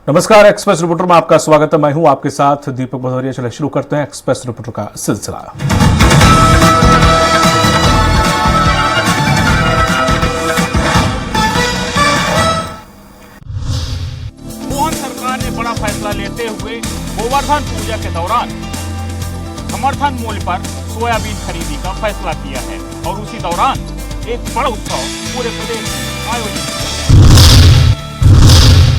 नमस्कार, express reporter में आपका स्वागत है। मैं हूं आपके साथ दीपक भदौरिया। चलिए शुरू करते हैं एक्सप्रेस रिपोर्टर का सिलसिला। मोहन सरकार ने बड़ा फैसला लेते हुए गोवर्धन पूजा के दौरान समर्थन मूल्य पर सोयाबीन खरीदी का फैसला किया है और उसी दौरान एक बड़ा उत्सव पूरे प्रदेश में आयोजित किया गया।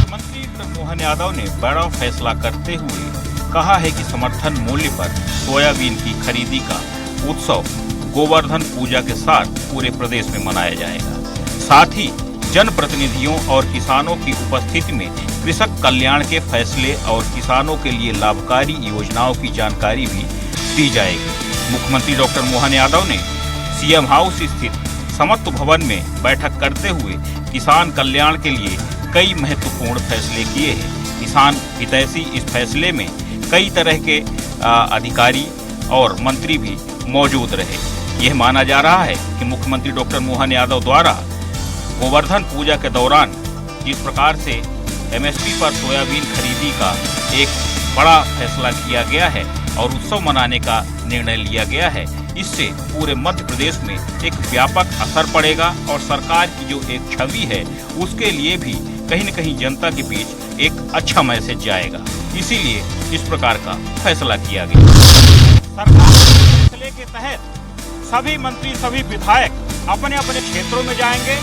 मंत्री मोहन यादव ने बड़ा फैसला करते हुए कहा है कि समर्थन मूल्य पर सोयाबीन की खरीदी का उत्सव गोवर्धन पूजा के साथ पूरे प्रदेश में मनाया जाएगा। साथ ही जनप्रतिनिधियों और किसानों की उपस्थिति में कृषक कल्याण के फैसले और किसानों के लिए लाभकारी योजनाओं की जानकारी भी दी जाएगी। मुख्यमंत्री डॉक्टर मोहन यादव ने सीएम हाउस स्थित समत्व भवन में बैठक करते हुए किसान कल्याण के लिए कई महत्वपूर्ण फैसले किए हैं। किसान हितैषी इस फैसले में कई तरह के अधिकारी और मंत्री भी मौजूद रहे। यह माना जा रहा है कि मुख्यमंत्री डॉक्टर मोहन यादव द्वारा गोवर्धन पूजा के दौरान जिस प्रकार से एमएसपी पर सोयाबीन खरीदी का एक बड़ा फैसला किया गया है और उत्सव मनाने का निर्णय लिया गया है, इससे पूरे मध्य प्रदेश में एक व्यापक असर पड़ेगा और सरकार की जो एक छवि है उसके लिए भी कहीं न कहीं जनता के बीच एक अच्छा मैसेज जाएगा। इसीलिए इस प्रकार का फैसला किया गया। सरकार के फैसले के तहत सभी मंत्री, सभी विधायक अपने अपने क्षेत्रों में जाएंगे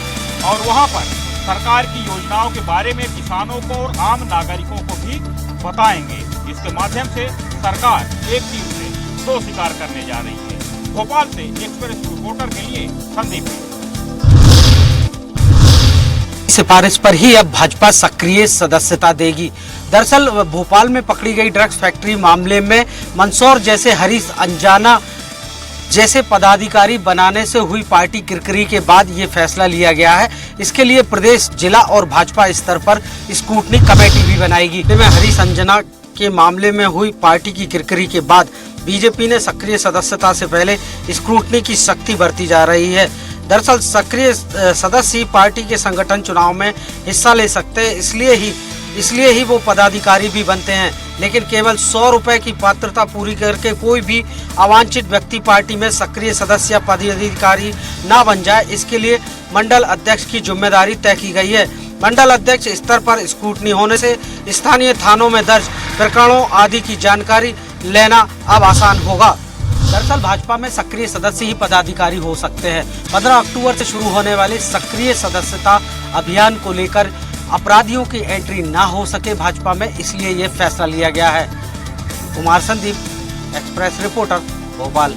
और वहां पर सरकार की योजनाओं के बारे में किसानों को और आम नागरिकों को भी बताएंगे। इसके माध्यम से सरकार एक तीर से दो शिकार करने जा रही है। भोपाल से एक्सप्रेस रिपोर्टर के लिए संदीप। सिफारिश पर ही अब भाजपा सक्रिय सदस्यता देगी। दरअसल भोपाल में पकड़ी गई ड्रग्स फैक्ट्री मामले में मंदसौर जैसे हरीश अंजना जैसे पदाधिकारी बनाने से हुई पार्टी किरकिरी के बाद ये फैसला लिया गया है। इसके लिए प्रदेश, जिला और भाजपा स्तर पर स्क्रूटनी कमेटी भी बनाएगी। हरीश अंजना के मामले में हुई पार्टी की किरकिरी के बाद बीजेपी ने सक्रिय सदस्यता से पहले स्क्रूटनी की सख्ती बरती जा रही है। दरअसल सक्रिय सदस्य ही पार्टी के संगठन चुनाव में हिस्सा ले सकते हैं, इसलिए ही वो पदाधिकारी भी बनते हैं। लेकिन केवल 100 रुपए की पात्रता पूरी करके कोई भी अवांछित व्यक्ति पार्टी में सक्रिय सदस्य या पदाधिकारी ना बन जाए, इसके लिए मंडल अध्यक्ष की जिम्मेदारी तय की गई है। मंडल अध्यक्ष स्तर पर स्क्रूटनी होने से स्थानीय थानों में दर्ज प्रकरणों आदि की जानकारी लेना अब आसान होगा। दरअसल भाजपा में सक्रिय सदस्य ही पदाधिकारी हो सकते हैं। 15 अक्टूबर से शुरू होने वाले सक्रिय सदस्यता अभियान को लेकर अपराधियों की एंट्री ना हो सके भाजपा में, इसलिए ये फैसला लिया गया है। Kumar Sandeep, express reporter, Bhopal.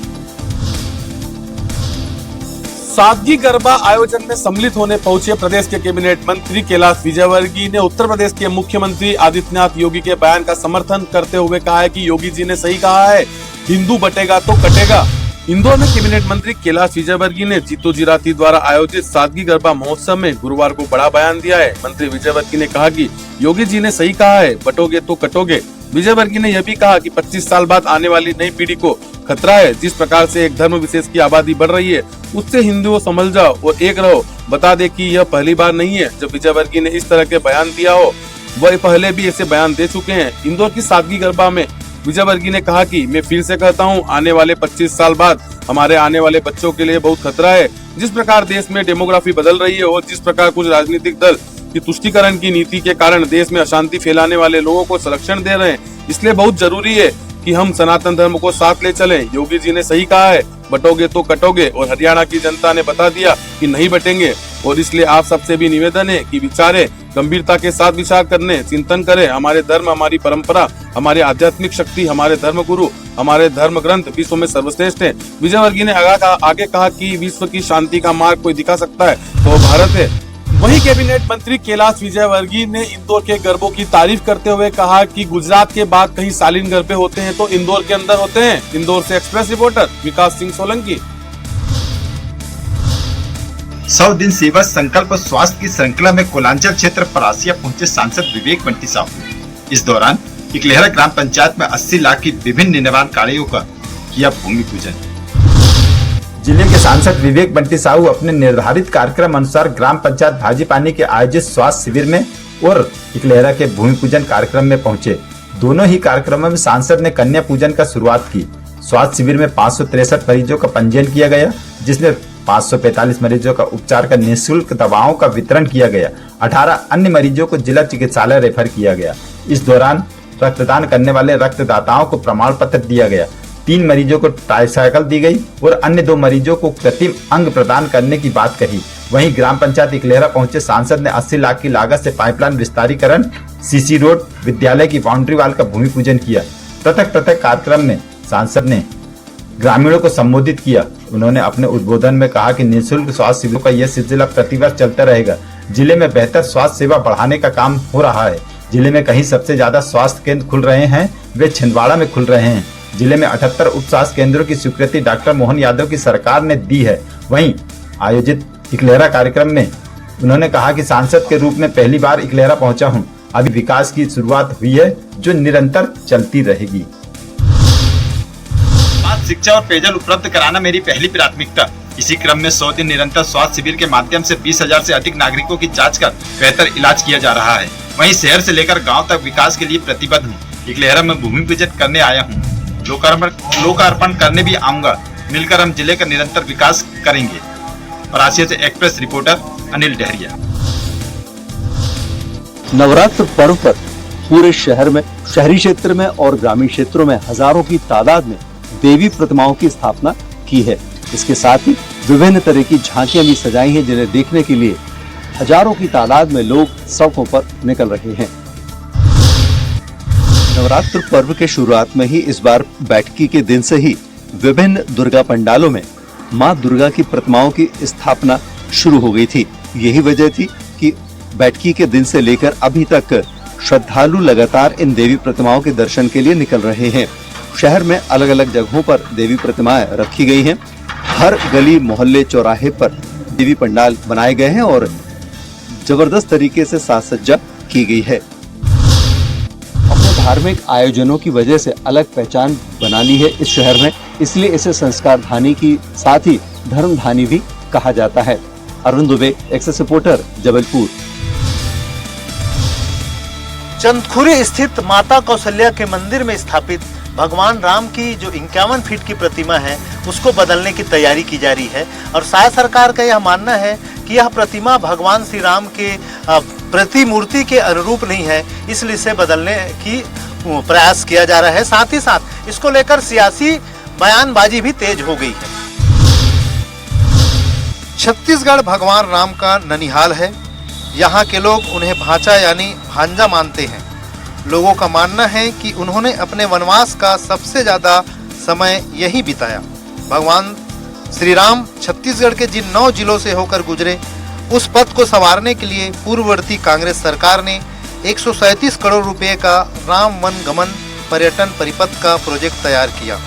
सादगी गरबा आयोजन में सम्मिलित होने पहुंचे प्रदेश के कैबिनेट मंत्री कैलाश विजयवर्गीय ने उत्तर प्रदेश के मुख्यमंत्री आदित्यनाथ योगी के बयान का समर्थन करते हुए कहा है कि योगी जी ने सही कहा है, हिंदू बटेगा तो कटेगा। इंदौर में कैबिनेट मंत्री कैलाश विजयवर्गीय ने जीतो जीराती द्वारा आयोजित सादगी गरबा महोत्सव में गुरुवार को बड़ा बयान दिया है। मंत्री विजयवर्गीय ने कहा कि योगी जी ने सही कहा है, बटोगे तो कटोगे। विजयवर्गीय ने यह भी कहा कि 25 साल बाद आने वाली नई पीढ़ी को खतरा है। जिस प्रकार से एक धर्म विशेष की आबादी बढ़ रही है, उससे हिंदुओं समझ जाओ और एक रहो। बता दे कि यह पहली बार नहीं है जब विजयवर्गीय ने इस तरह के बयान दिया हो, वह पहले भी ऐसे बयान दे चुके हैं। इंदौर की सादगी गरबा में विजयवर्गीय ने कहा कि मैं फिर से कहता हूं, आने वाले 25 साल बाद हमारे आने वाले बच्चों के लिए बहुत खतरा है। जिस प्रकार देश में डेमोग्राफी बदल रही है और जिस प्रकार कुछ राजनीतिक दल की तुष्टीकरण की नीति के कारण देश में अशांति फैलाने वाले लोगों को संरक्षण दे रहे हैं, इसलिए बहुत जरूरी है कि हम सनातन धर्म को साथ ले चलें। योगी जी ने सही कहा है, बटोगे तो कटोगे, और हरियाणा की जनता ने बता दिया कि नहीं बटेंगे। और इसलिए आप सबसे भी निवेदन है कि विचारे, गंभीरता के साथ विचार करने, चिंतन करें। हमारे धर्म, हमारी परंपरा, हमारे आध्यात्मिक शक्ति, हमारे धर्म गुरु, हमारे धर्म ग्रंथ विश्व में सर्वश्रेष्ठ है। विजयवर्गीय ने आगे कहा कि विश्व की शांति का मार्ग कोई दिखा सकता है तो भारत है। वहीं कैबिनेट मंत्री कैलाश विजयवर्गीय ने इंदौर के गरबों की तारीफ करते हुए कहा कि गुजरात के बाद कहीं शालीन गरबे होते हैं तो इंदौर के अंदर होते हैं। इंदौर से एक्सप्रेस रिपोर्टर विकास सिंह सोलंकी। 100 दिन सेवा संकल्प स्वास्थ्य की श्रृंखला में कोलांचल क्षेत्र परासिया पहुंचे सांसद विवेक बंटी साहू। इस दौरान इकलेहरा ग्राम पंचायत में 80 लाख की विभिन्न निर्माण कार्यों का किया भूमि पूजन। जिले के सांसद विवेक बंटी साहू अपने निर्धारित कार्यक्रम अनुसार ग्राम पंचायत भाजीपानी के आयोजित स्वास्थ्य शिविर में और इकलेहरा के भूमि पूजन कार्यक्रम में पहुंचे। दोनों ही कार्यक्रमों में सांसद ने कन्या पूजन का शुरुआत की। स्वास्थ्य शिविर में 563 मरीजों का पंजीयन किया गया, जिसमें 545 मरीजों का उपचार का निःशुल्क दवाओं का वितरण किया गया। 18 अन्य मरीजों को जिला चिकित्सालय रेफर किया गया। इस दौरान रक्तदान करने वाले रक्तदाताओं को प्रमाण पत्र दिया गया। 3 मरीजों को ट्राईसाइकिल दी गई और अन्य 2 मरीजों को कृत्रिम अंग प्रदान करने की बात कही। वहीं ग्राम पंचायत इकलेहरा पहुंचे सांसद ने 80 लाख की लागत से पाइपलाइन विस्तारीकरण, सीसी रोड, विद्यालय की बाउंड्री वाल का भूमि पूजन किया। पृथक पृथक कार्यक्रम में सांसद ने ग्रामीणों को संबोधित किया। उन्होंने अपने उद्बोधन में कहा कि निःशुल्क स्वास्थ्य शिविरों का यह सिलसिला प्रतिवर्ष चलता रहेगा। जिले में बेहतर स्वास्थ्य सेवा बढ़ाने का काम हो रहा है। जिले में कहीं सबसे ज्यादा स्वास्थ्य केंद्र खुल रहे हैं, वे छिंदवाड़ा में खुल रहे हैं। जिले में 78 उप स्वास्थ्य केंद्रों की स्वीकृति डॉक्टर मोहन यादव की सरकार ने दी है। वहीं आयोजित इकलेहरा कार्यक्रम में उन्होंने कहा कि सांसद के रूप में पहली बार इकलेहरा पहुंचा हूं। अभी विकास की शुरुआत हुई है जो निरंतर चलती रहेगी। शिक्षा और पेयजल उपलब्ध कराना मेरी पहली प्राथमिकता। इसी क्रम में 100 दिन निरंतर स्वास्थ्य शिविर के माध्यम से 20,000 से अधिक नागरिकों की जांच कर बेहतर इलाज किया जा रहा है। वहीं शहर से लेकर गांव तक विकास के लिए प्रतिबद्ध हूँ। इकलेहरा में भूमि पूजन करने आया हूँ, लोकार्पण करने भी आऊंगा। मिलकर हम जिले का निरंतर विकास करेंगे। परासिया से एक्सप्रेस रिपोर्टर अनिल डहरिया। नवरात्र पर्व पर पूरे शहर में, शहरी क्षेत्र में और ग्रामीण क्षेत्रों में हजारों की तादाद में देवी प्रतिमाओं की स्थापना की है। इसके साथ ही विभिन्न तरह की झांकियां भी सजाई हैं, जिन्हें देखने के लिए हजारों की तादाद में लोग सड़कों पर निकल रहे हैं। नवरात्र पर्व के शुरुआत में ही इस बार बैठकी के दिन से ही विभिन्न दुर्गा पंडालों में मां दुर्गा की प्रतिमाओं की स्थापना शुरू हो गई थी। यही वजह थी कि बैठकी के दिन से लेकर अभी तक श्रद्धालु लगातार इन देवी प्रतिमाओं के दर्शन के लिए निकल रहे हैं। शहर में अलग अलग जगहों पर देवी प्रतिमाएं रखी गई हैं। हर गली, मोहल्ले, चौराहे पर देवी पंडाल बनाए गए हैं और जबरदस्त तरीके से साज सज्जा की गई है। अपने धार्मिक आयोजनों की वजह से अलग पहचान बना ली है इस शहर में, इसलिए इसे संस्कार धानी की साथ ही धर्म धानी भी कहा जाता है। Arun Dubey, access reporter, Jabalpur. चंदखुरी स्थित माता कौशल्या के मंदिर में स्थापित भगवान राम की जो 51 फीट की प्रतिमा है उसको बदलने की तैयारी की जा रही है और शायद सरकार का यह मानना है कि यह प्रतिमा भगवान श्री राम के प्रतिमूर्ति के अनुरूप नहीं है, इसलिए इसे बदलने की प्रयास किया जा रहा है। साथ ही साथ इसको लेकर सियासी बयानबाजी भी तेज हो गई है। छत्तीसगढ़ भगवान राम का ननिहाल है। यहाँ के लोग उन्हें भांचा यानी भांजा मानते हैं। लोगों का मानना है कि उन्होंने अपने वनवास का सबसे ज्यादा समय यहीं बिताया। भगवान श्री राम छत्तीसगढ़ के जिन 9 जिलों से होकर गुजरे, उस पथ को संवारने के लिए पूर्ववर्ती कांग्रेस सरकार ने 137 करोड़ रुपए का राम वन गमन पर्यटन परिपथ का प्रोजेक्ट तैयार किया।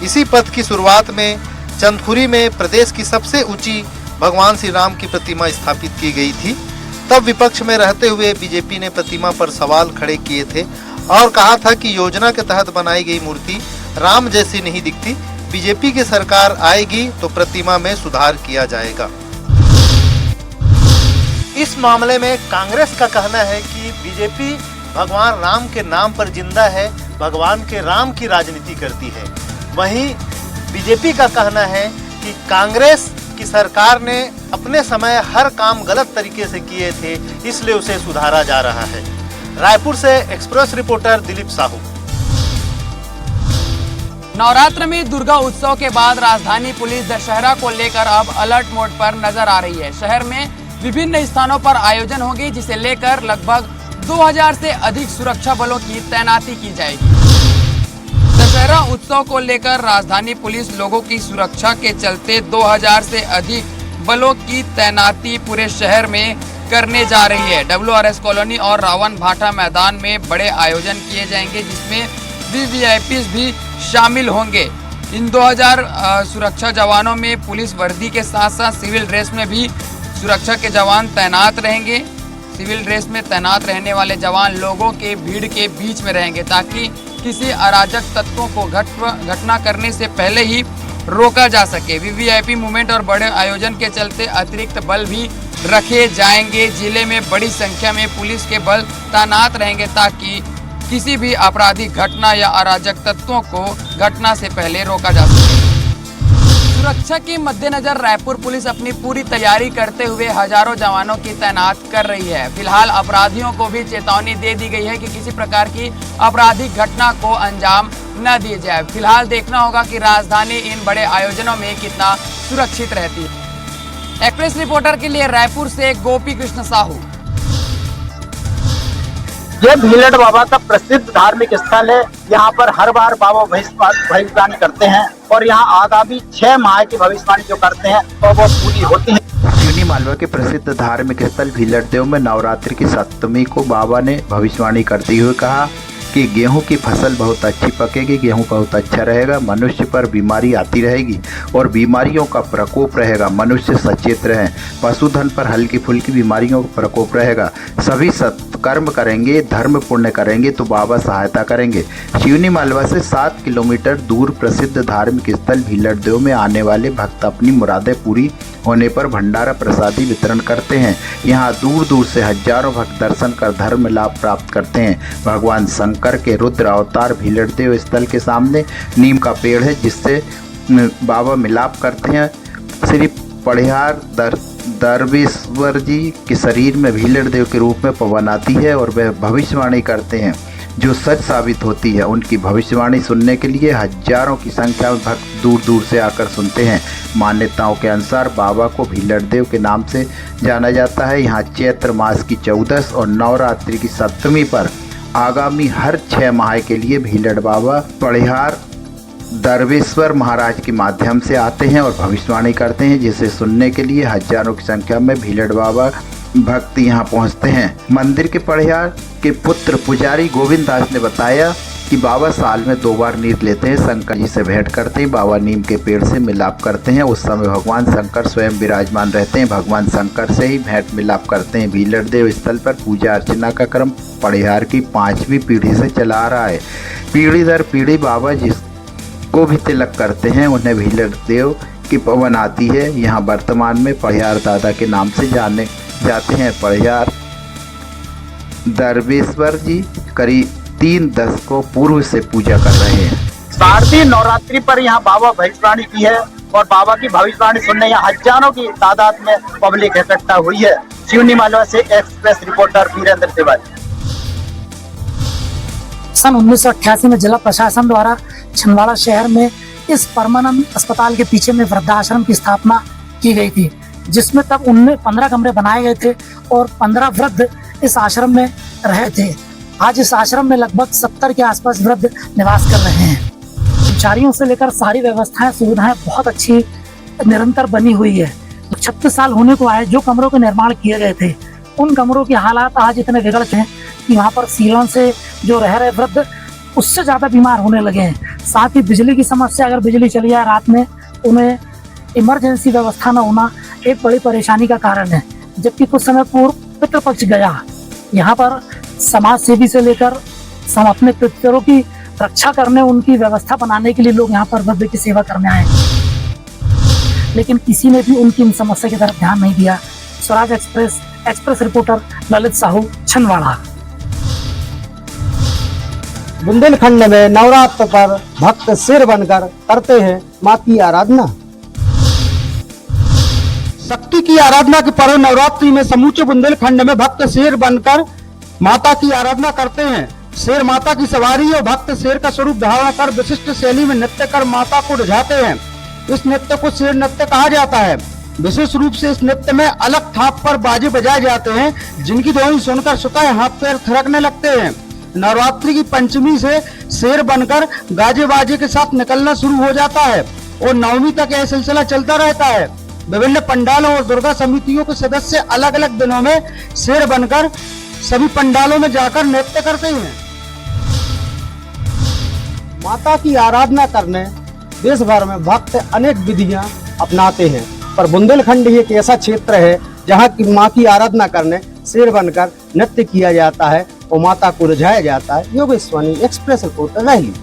इसी पथ की शुरुआत में चंदखुरी में प्रदेश की सबसे ऊंची भगवान श्री राम की प्रतिमा स्थापित की गई थी। तब विपक्ष में रहते हुए बीजेपी ने प्रतिमा पर सवाल खड़े किए थे और कहा था कि योजना के तहत बनाई गई मूर्ति राम जैसी नहीं दिखती। बीजेपी की सरकार आएगी तो प्रतिमा में सुधार किया जाएगा। इस मामले में कांग्रेस का कहना है कि बीजेपी भगवान राम के नाम पर जिंदा है, भगवान के राम की राजनीति करती है। वहीं बीजेपी का कहना है कि कांग्रेस की सरकार ने अपने समय हर काम गलत तरीके से किए थे, इसलिए उसे सुधारा जा रहा है। रायपुर से एक्सप्रेस रिपोर्टर दिलीप साहू। नवरात्र में दुर्गा उत्सव के बाद राजधानी पुलिस दशहरा को लेकर अब अलर्ट मोड पर नजर आ रही है। शहर में विभिन्न स्थानों पर आयोजन होंगे, जिसे लेकर लगभग 2000 से अधिक सुरक्षा बलों की तैनाती की जाएगी। दशहरा उत्सव को लेकर राजधानी पुलिस लोगों की सुरक्षा के चलते 2000 से अधिक बलों की तैनाती पूरे शहर में करने जा रही है। WRS कॉलोनी और रावण भाटा मैदान में बड़े आयोजन किए जाएंगे, जिसमें VVIPs भी शामिल होंगे। इन 2000 सुरक्षा जवानों में पुलिस वर्दी के साथ साथ सिविल ड्रेस में भी सुरक्षा के जवान तैनात रहेंगे। सिविल ड्रेस में तैनात रहने वाले जवान लोगों के भीड़ के बीच में रहेंगे, ताकि किसी अराजक तत्वों को घटना करने से पहले ही रोका जा सके। VVIP मूवमेंट और बड़े आयोजन के चलते अतिरिक्त बल भी रखे जाएंगे। जिले में बड़ी संख्या में पुलिस के बल तैनात रहेंगे ताकि किसी भी आपराधिक घटना या अराजक तत्वों को घटना से पहले रोका जा सके। सुरक्षा के मद्देनजर रायपुर पुलिस अपनी पूरी तैयारी करते हुए हजारों जवानों की तैनात कर रही है। फिलहाल अपराधियों को भी चेतावनी दे दी गई है कि किसी प्रकार की आपराधिक घटना को अंजाम न दिए जाए। फिलहाल देखना होगा कि राजधानी इन बड़े आयोजनों में कितना सुरक्षित रहती है। एक्सप्रेस रिपोर्टर के लिए रायपुर से गोपी कृष्ण साहू। ये भीलड़ बाबा का प्रसिद्ध धार्मिक स्थल है। यहाँ पर हर बार बाबा भविष्यवाणी करते हैं और यहाँ आगामी 6 माह की भविष्यवाणी जो करते हैं तो वो पूरी होती है। सिवनी मालवा के प्रसिद्ध धार्मिक स्थल भीलड़ देव में नवरात्रि की सप्तमी को बाबा ने भविष्यवाणी करते हुए कहा कि गेहूं की फसल बहुत अच्छी पकेगी, गेहूं बहुत अच्छा रहेगा, मनुष्य पर बीमारी आती रहेगी और बीमारियों का प्रकोप रहेगा, मनुष्य सचेत रहें। पशुधन पर हल्की फुल्की बीमारियों का प्रकोप रहेगा। सभी सत्कर्म करेंगे, धर्म पुण्य करेंगे तो बाबा सहायता करेंगे। सिवनी मालवा से 7 किलोमीटर दूर प्रसिद्ध धार्मिक स्थल भीलड़ देव में आने वाले भक्त अपनी मुरादें पूरी होने पर भंडारा प्रसादी वितरण करते हैं। यहाँ दूर दूर से हजारों भक्त दर्शन कर धर्म लाभ प्राप्त करते हैं। भगवान शंकर के रुद्र अवतार भीलड़ देव स्थल के सामने नीम का पेड़ है जिससे बाबा मिलाप करते हैं। श्री पढ़ियार दरवेश्वर जी के शरीर में भीलड़ देव के रूप में पवन आती है और वह भविष्यवाणी करते हैं जो सच साबित होती है। उनकी भविष्यवाणी सुनने के लिए हजारों की संख्या में भक्त दूर दूर से आकर सुनते हैं। मान्यताओं के अनुसार बाबा को भीलड़ देव के नाम से जाना जाता है। यहाँ चैत्र मास की 14 और नवरात्रि की सप्तमी पर आगामी हर 6 माह के लिए भीलड़ बाबा पढ़ियार दरवेश्वर महाराज के माध्यम से आते हैं और भविष्यवाणी करते हैं, जिसे सुनने के लिए हजारों की संख्या में भीलड़ बाबा भक्त यहाँ पहुँचते हैं। मंदिर के पढ़ियार के पुत्र पुजारी गोविंद दास ने बताया कि बाबा साल में 2 बार नीर लेते हैं, शंकर जी से भेंट करते हैं। बाबा नीम के पेड़ से मिलाप करते हैं। उस समय भगवान शंकर स्वयं विराजमान रहते हैं। भगवान शंकर से ही भेंट मिलाप करते हैं। भीलड़ देव स्थल पर पूजा अर्चना का क्रम पढ़ियार की 5वीं पीढ़ी से चला आ रहा है। पीढ़ी दर पीढ़ी बाबा जिसको भी तिलक करते हैं उन्हें भीलड़ देव की पवन आती है। यहाँ वर्तमान में पढ़ियार दादा के नाम से जाने जाते हैं। पढ़ियार दरवेश्वर जी करीब 3 दशकों पूर्व से पूजा कर रहे हैं। शारदीय नवरात्रि पर यहाँ बाबा भविष्यवाणी की है और बाबा की भविष्यवाणी सुनने यहाँ हजारों की तादाद में पब्लिक इकट्ठा हुई है। सिवनी मालवा से एक्सप्रेस रिपोर्टर वीरेंद्र तिवारी। सन 1988 में जिला प्रशासन द्वारा छिंदवाड़ा शहर में इस परमानेंट अस्पताल के पीछे में वृद्धाश्रम की स्थापना की गई थी, जिसमें तब उनमें 15 कमरे बनाए गए थे और 15 वृद्ध इस आश्रम में रहे थे। आज इस आश्रम में लगभग 70 के आसपास वृद्ध निवास कर रहे हैं। कर्मचारियों से लेकर सारी व्यवस्थाएं सुविधाएं बहुत अच्छी निरंतर बनी हुई है। 36 साल होने को आए, जो कमरों के निर्माण किए गए थे उन कमरों के हालात आज इतने बिगड़ गए हैं कि वहाँ पर सीलन से जो रह रहे वृद्ध उससे ज्यादा बीमार होने लगे हैं। साथ ही बिजली की समस्या, अगर बिजली चली जाए रात में उन्हें इमरजेंसी व्यवस्था न होना एक बड़ी परेशानी का कारण है। जबकि कुछ समय पूर्व पितृपक्ष गया, यहाँ पर समाज सेवी से लेकर हम अपने पितरों की रक्षा करने, उनकी व्यवस्था बनाने के लिए लोग यहाँ पर वृद्ध की सेवा करने आए, लेकिन किसी ने भी उनकी इन समस्या की तरफ ध्यान नहीं दिया। Swaraj express reporter Lalit Sahu, Chhindwara. बुंदेलखंड में नवरात्र पर भक्त सिर बनकर करते हैं मां की आराधना। शक्ति की आराधना के पर्व नवरात्रि में समूचे बुंदेलखंड में भक्त शेर बनकर माता की आराधना करते हैं। शेर माता की सवारी और भक्त शेर का स्वरूप धारण कर विशिष्ट शैली में नृत्य कर माता को रिझाते हैं। इस नृत्य को शेर नृत्य कहा जाता है। विशेष रूप से इस नृत्य में अलग थाप पर बाजे बजाए जाते हैं, जिनकी ध्वनि सुनकर स्वतः हाथ पैर थिरकने लगते हैं। नवरात्रि की पंचमी से शेर बनकर गाजे बाजे के साथ निकलना शुरू हो जाता है और नवमी तक यह सिलसिला चलता रहता है। विभिन्न पंडालों और दुर्गा समितियों के सदस्य अलग अलग दिनों में शेर बनकर सभी पंडालों में जाकर नृत्य करते हैं। माता की आराधना करने देश भर में भक्त अनेक विधियां अपनाते हैं, पर बुंदेलखंड ही एक ऐसा क्षेत्र है जहां की मां की आराधना करने शेर बनकर नृत्य किया जाता है और माता को रिझाया जाता है। Yogeshwari, express reporter, rally.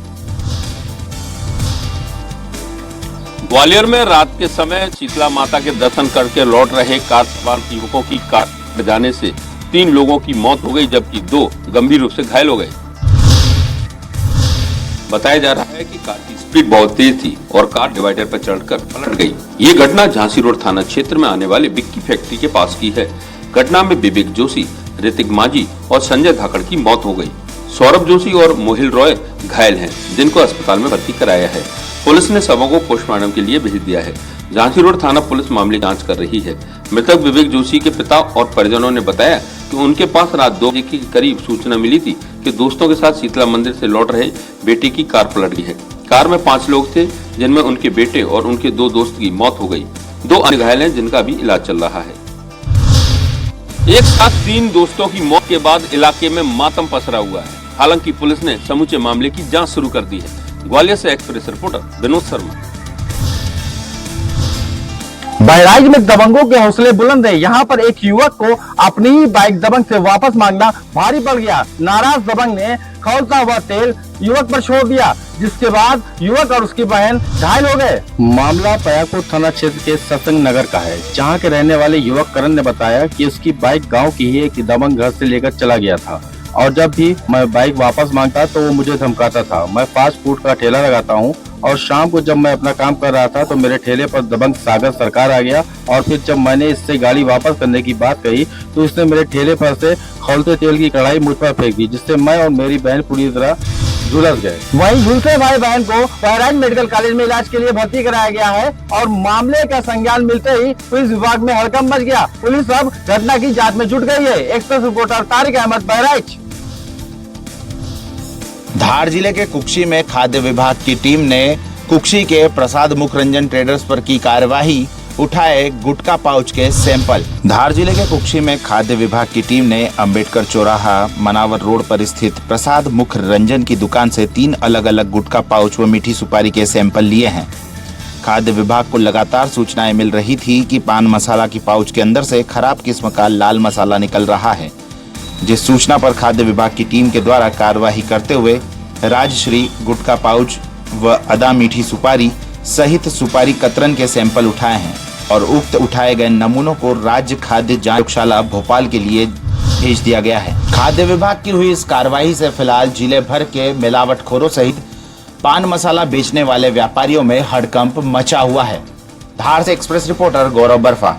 Gwalior में रात के समय शीतला माता के दर्शन करके लौट रहे कार सवार युवकों की कार फट जाने से 3 लोगों की मौत हो गई, जबकि 2 गंभीर रूप से घायल हो गए। बताया जा रहा है कि कार की स्पीड बहुत तेज थी और कार डिवाइडर पर चढ़कर पलट गई। ये घटना झांसी रोड थाना क्षेत्र में आने वाले बिक्की फैक्ट्री के पास की है। घटना में विवेक जोशी, ऋतिक माझी और संजय धाकड़ की मौत हो गई। सौरभ जोशी और मोहिल रॉय घायल हैं, जिनको अस्पताल में भर्ती कराया है। पुलिस ने शवों को पोस्टमार्टम के लिए भेज दिया है। झांसी रोड थाना पुलिस मामले की जांच कर रही है। मृतक विवेक जोशी के पिता और परिजनों ने बताया कि उनके पास रात 2 बजे के करीब सूचना मिली थी कि दोस्तों के साथ शीतला मंदिर से लौट रहे बेटे की कार पलट गई है। कार में 5 लोग थे, जिनमें उनके बेटे और उनके 2 दोस्त की मौत हो गई। 2 अन्य घायल हैं, जिनका भी इलाज चल रहा है। एक साथ 3 दोस्तों की मौत के बाद इलाके में मातम पसरा हुआ है। हालांकि पुलिस ने समूचे मामले की जांच शुरू कर दी है। ग्वालियर से एक्सप्रेस रिपोर्टर विनोद शर्मा। बहराइच में दबंगों के हौसले बुलंद है। यहाँ पर एक युवक को अपनी ही बाइक दबंग से वापस मांगना भारी पड़ गया। नाराज दबंग ने खौलता हुआ तेल युवक पर छोड़ दिया, जिसके बाद युवक और उसकी बहन घायल हो गए। मामला पयाकोट थाना क्षेत्र के सत्संग नगर का है, जहाँ के रहने वाले युवक करण ने बताया कि उसकी बाइक गाँव की ही एक दबंग घर से लेकर चला गया था और जब भी मैं बाइक वापस मांगता तो वो मुझे धमकाता था। मैं फास्ट फूड का ठेला लगाता हूँ और शाम को जब मैं अपना काम कर रहा था तो मेरे ठेले पर दबंग सागर सरकार आ गया और फिर जब मैंने इससे गाड़ी वापस करने की बात कही तो इसने मेरे ठेले पर से खौलते तेल की कढ़ाई मुझ पर फेंक दी, जिससे मैं और मेरी बहन पूरी तरह झुलस गए। वहीं झुलसे भाई बहन को बहराइच मेडिकल कॉलेज में इलाज के लिए भर्ती कराया गया है और मामले का संज्ञान मिलते ही पुलिस विभाग में हड़कंप मच गया। पुलिस अब घटना की जाँच में जुट गई है। Express reporter Tariq Ahmad, Bahraich. धार जिले के कुक्षी में खाद्य विभाग की टीम ने कुक्षी के प्रसाद मुखरंजन ट्रेडर्स पर की कार्यवाही, उठाए गुटखा पाउच के सैंपल। धार जिले के कुक्षी में खाद्य विभाग की टीम ने अंबेडकर चौराहा मनावर रोड पर स्थित प्रसाद मुखरंजन की दुकान से 3 अलग अलग गुटखा पाउच व मीठी सुपारी के सैंपल लिए हैं। खाद्य विभाग को लगातार सूचनाएं मिल रही थी कि पान मसाला की पाउच के अंदर से खराब किस्म का लाल मसाला निकल रहा है, जिस सूचना पर खाद्य विभाग की टीम के द्वारा कार्यवाही करते हुए राजश्री गुटखा पाउच व अदा मीठी सुपारी सहित सुपारी कतरन के सैंपल उठाए हैं और उक्त उठाए गए नमूनों को राज्य खाद्य जांच प्रयोगशाला भोपाल के लिए भेज दिया गया है। खाद्य विभाग की हुई इस कार्रवाई से फिलहाल जिले भर के मिलावटखोरों सहित पान मसाला बेचने वाले व्यापारियों में हड़कंप मचा हुआ है। धार से एक्सप्रेस रिपोर्टर गौरव बर्फा।